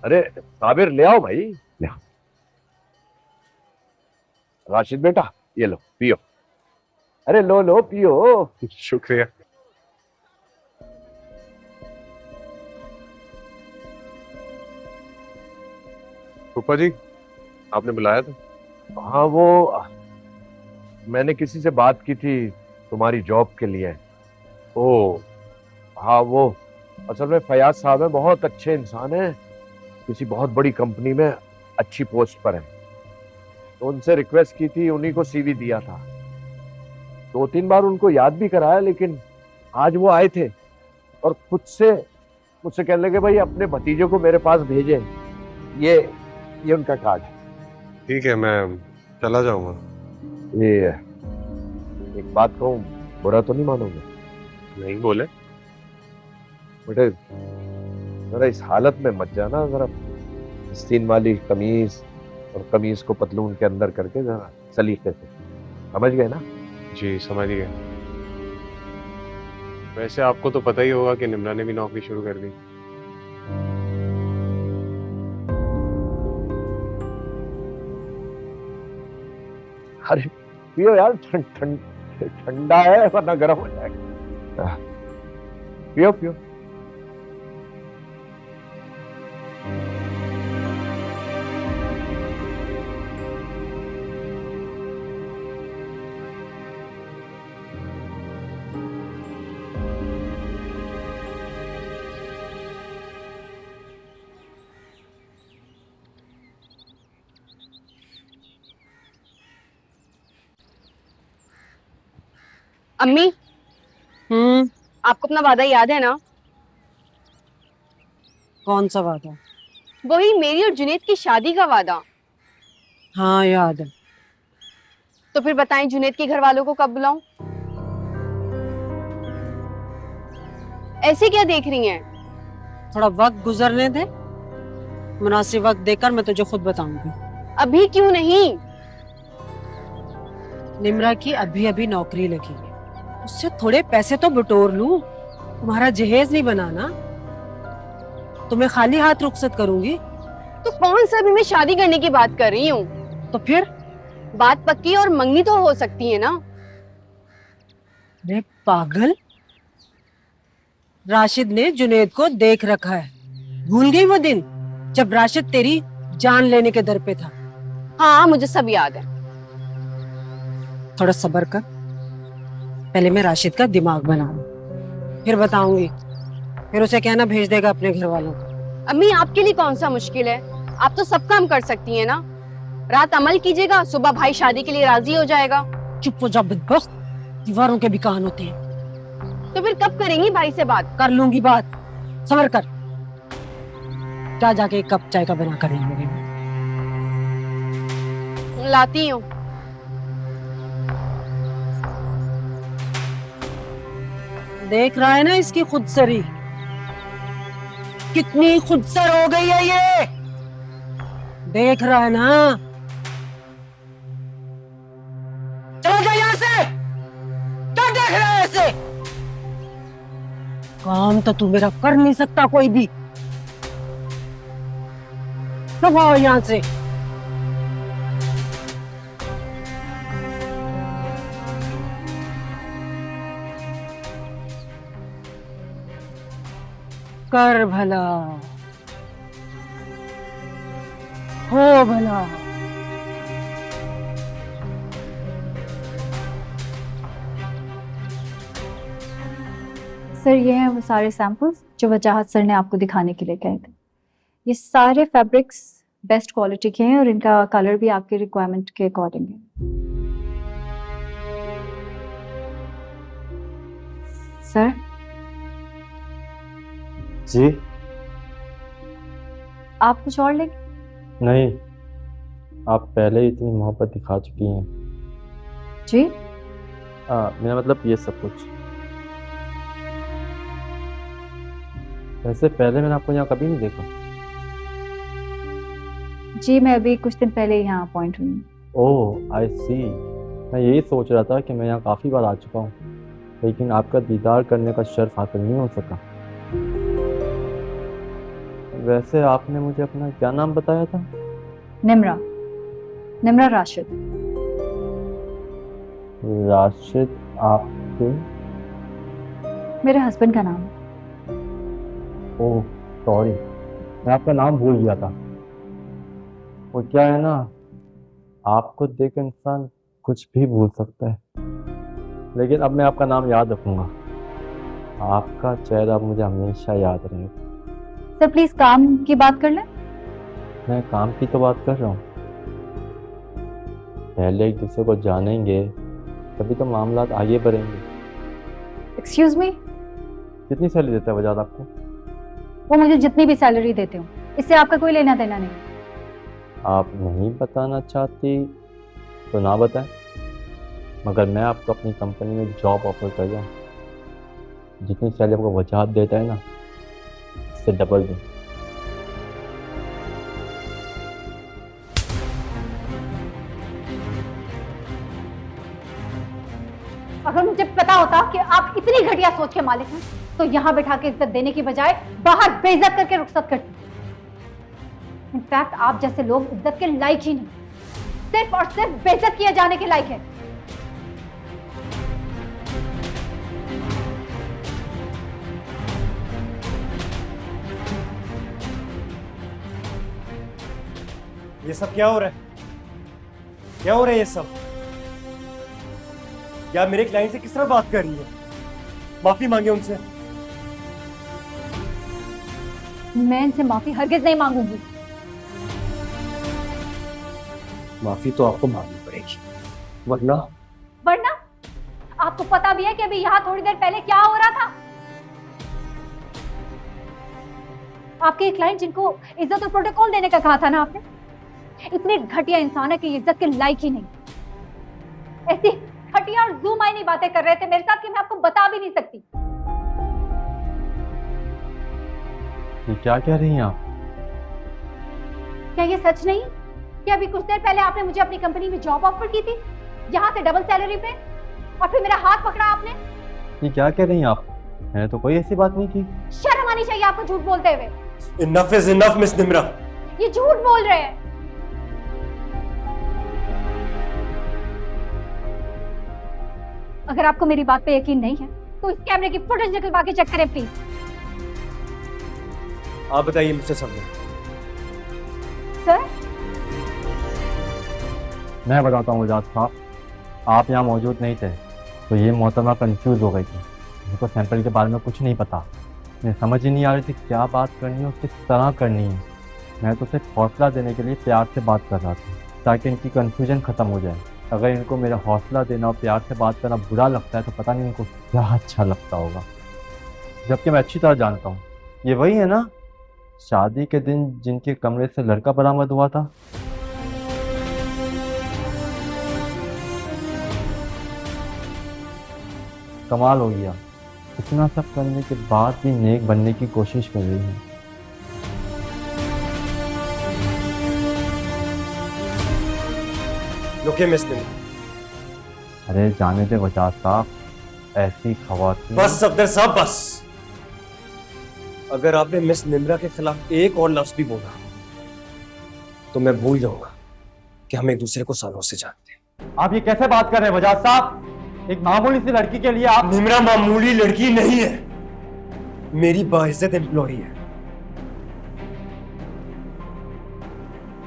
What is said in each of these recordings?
अरे साबिर ले आओ भाई, ले आओ। राशिद बेटा, ये लो पियो। अरे लो लो पियो। शुक्रिया। फूफा जी, आपने बुलाया था? हाँ वो मैंने किसी से बात की थी तुम्हारी जॉब के लिए। ओ। हाँ वो असल में फयाज साहब है, बहुत अच्छे इंसान है, किसी बहुत बड़ी कंपनी में अच्छी पोस्ट पर है। तो उनसे रिक्वेस्ट की थी, उन्हीं को सीवी दिया था। 2-3 बार उनको याद भी कराया, लेकिन आज वो आए थे और खुद से मुझसे कहने लगे भाई अपने भतीजे को मेरे पास भेजें। ये ये उनका कार्ड है। ठीक है, मैं चला जाऊंगा। ये एक बात कहूँ, बुरा तो नहीं मानोगे? नहीं बोले। बेटे जरा इस हालत में मत जाना, जरा आस्तीन वाली कमीज और कमीज को पतलून के अंदर करके जरा सलीके से, समझ गए ना? जी समझ गया। वैसे आपको तो पता ही होगा कि निम्रा ने भी नौकरी शुरू कर दी। अरे पियो यार, ठंडा है वरना गर्म हो जाएगा। पियो पियो। अम्मी, हम्म। आपको अपना वादा याद है ना? कौन सा वादा? वही मेरी और जुनेद की शादी का वादा। हाँ याद है। तो फिर बताएं जुनेद के घर वालों को कब बुलाऊं? ऐसे क्या देख रही हैं? थोड़ा वक्त गुजरने दे, मुनासिब वक्त देकर मैं तुझे खुद बताऊंगी। अभी क्यों नहीं? निम्रा की अभी अभी नौकरी लगी है, उससे थोड़े पैसे तो बटोर लूं। तुम्हारा जहेज नहीं बनाना, तुम्हें खाली हाथ रुखसत करूंगी। तो कौन सा अभी मैं शादी करने की बात कर रही हूँ? तो फिर? बात पक्की और मंगनी तो हो सकती है ना? अरे पागल, राशिद ने जुनेद को देख रखा है। भूल गई वो दिन जब राशिद तेरी जान लेने के दर पे था? हाँ मुझे सब याद है। थोड़ा सब्र कर, पहले मैं राशिद का दिमाग बनाऊं, फिर बताऊंगी। फिर उसे कहना भेज देगा अपने घर वालों को। अम्मी आपके लिए कौन सा मुश्किल है? आप तो सब काम कर सकती हैं ना। रात अमल कीजिएगा, सुबह भाई शादी के लिए राजी हो जाएगा। चुप हो जा बदबख्त, दीवारों के भी कान होते हैं। तो फिर कब करेंगी भाई से बात? कर लूंगी बात, सब्र कर। जा जाके एक कप चाय का बना कर मेरे लिए। लाती हूँ। देख रहा है ना इसकी खुदसरी, कितनी खुदसर हो गई है ये। देख रहा है ना? चला जा यहाँ से, क्या देख रहा है ऐसे? काम तो तू मेरा कर नहीं सकता कोई भी। दफा हो यहाँ से। कर भला, हो भला। सर ये हैं वो सारे सैंपल्स जो वजाहत सर ने आपको दिखाने के लिए कहे थे। ये सारे फैब्रिक्स बेस्ट क्वालिटी के हैं और इनका कलर भी आपके रिक्वायरमेंट के अकॉर्डिंग है। सर जी आप कुछ और लेंगे? नहीं, आप पहले ही इतनी मोहब्बत दिखा चुकी हैं। जी मेरा मतलब ये सब कुछ। वैसे पहले मैंने आपको यहाँ कभी नहीं देखा। जी मैं अभी कुछ दिन पहले यहाँ अपॉइंट हुई हूँ। ओह आई सी। मैं यही सोच रहा था कि मैं यहाँ काफ़ी बार आ चुका हूँ, लेकिन आपका दीदार करने का शर्फ हासिल नहीं हो सका। वैसे आपने मुझे अपना क्या नाम बताया था? निम्रा, निम्रा राशिद। राशिद आपके? मेरे हस्बैंड का नाम है। ओह सॉरी, मैं आपका नाम भूल गया था। वो क्या है ना, आपको देख इंसान कुछ भी भूल सकता है, लेकिन अब मैं आपका नाम याद रखूंगा। आपका चेहरा मुझे हमेशा याद रहेगा। सर प्लीज काम की बात कर लें। मैं काम की तो बात कर रहा हूँ। पहले एक दूसरे को जानेंगे तभी तो मामला आगे बढ़ेंगे। एक्सक्यूज मी, कितनी सैलरी देता है बजाज आपको? वो मुझे जितनी भी सैलरी देते हो इससे आपका कोई लेना देना नहीं। आप नहीं बताना चाहती तो ना बताएं, मगर मैं आपको अपनी कंपनी में जॉब ऑफर कर रहा हूँ। जितनी सैलरी आपको वजाहत देता है ना, इससे डबल दूँ। अगर मुझे पता होता कि आप इतनी घटिया सोच के मालिक हैं तो यहाँ बैठा के इज्जत देने की बजाय बाहर बेइज्जत करके रुखसत करती। इनफैक्ट आप जैसे लोग इज्जत के लायक ही नहीं, सिर्फ और सिर्फ बेइज्जत किए जाने के लायक है। ये सब क्या हो रहा है? क्या हो रहा है ये सब? क्या मेरे क्लाइंट से किस तरह बात कर रही है? माफी मांगे उनसे। मैं इनसे माफी हरगिज नहीं मांगूंगी। माफी तो आपको मांगनी पड़ेगी, वरना वरना आपको पता भी है कि अभी यहाँ थोड़ी देर पहले क्या हो रहा था। आपके क्लाइंट जिनको इज्जत और प्रोटोकॉल देने का कहा था ना आपने, इतने घटिया इंसान है कि इज्जत के लायक ही नहीं। ऐसी घटिया और जू मायनी बातें कर रहे थे मेरे साथ कि मैं आपको बता भी नहीं सकती। ये क्या कह रही हैं आप? क्या ये सच नहीं कि अभी कुछ देर पहले आपने मुझे अपनी कंपनी में जॉब ऑफर की थी, यहाँ से डबल सैलरी पे, और फिर मेरा हाथ पकड़ा आपने? ये क्या कह रही हैं आप? मैंने तो कोई ऐसी बात नहीं की। शर्म आनी चाहिए आपको झूठ बोलते हुए। Enough is enough miss Nimra. ये झूठ बोल रहे हैं। अगर आपको मेरी बात पे यकीन नहीं है तो इस कैमरे की फुटेज निकलवा के चेक करें प्लीज। आप बताइए मुझसे समझे। सर मैं बताता हूँ बजाज साहब, आप यहाँ मौजूद नहीं थे तो ये मोहतरमा कंफ्यूज हो गई थी। मुझको सैंपल के बारे में कुछ नहीं पता, मुझे समझ ही नहीं आ रही थी क्या बात करनी है और किस तरह करनी है। मैं तो सिर्फ हौसला देने के लिए प्यार से बात कर रहा था ताकि इनकी कन्फ्यूजन ख़त्म हो जाए। अगर इनको मेरा हौसला देना और प्यार से बात करना बुरा लगता है तो पता नहीं इनको क्या अच्छा लगता होगा। जबकि मैं अच्छी तरह जानता हूँ ये वही है ना शादी के दिन जिनके कमरे से लड़का बरामद हुआ था। कमाल हो गया, इतना सब करने के बाद भी नेक बनने की कोशिश कर रही है। रुकिए मिस निम्रा। अरे जाने दे बजाज साहब, ऐसी खवातीन। बस सफदर साहब बस। अगर आपने मिस निम्रा के खिलाफ एक और लफ्ज भी बोला तो मैं भूल जाऊंगा कि हम एक दूसरे को सालों से जानते हैं। आप ये कैसे बात कर रहे हैं बजाज साहब? एक मामूली सी लड़की के लिए आप। निम्रा मामूली लड़की नहीं है, मेरी बाइज्जत एम्प्लॉई है।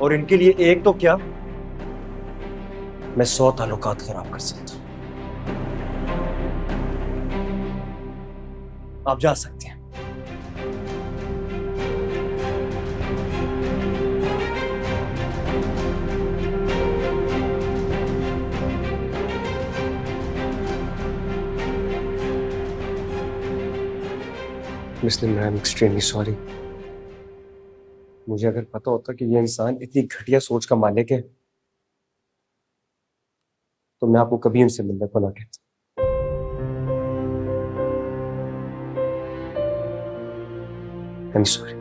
और इनके लिए एक तो क्या, मैं 100 ताल्लुकात खराब कर सकता हूं। आप जा सकते हैं। Miss Nimra, I am extremely sorry. मुझे अगर पता होता कि ये इंसान इतनी घटिया सोच का मालिक है तो मैं आपको कभी उनसे मिलने को ना कहता। I am sorry.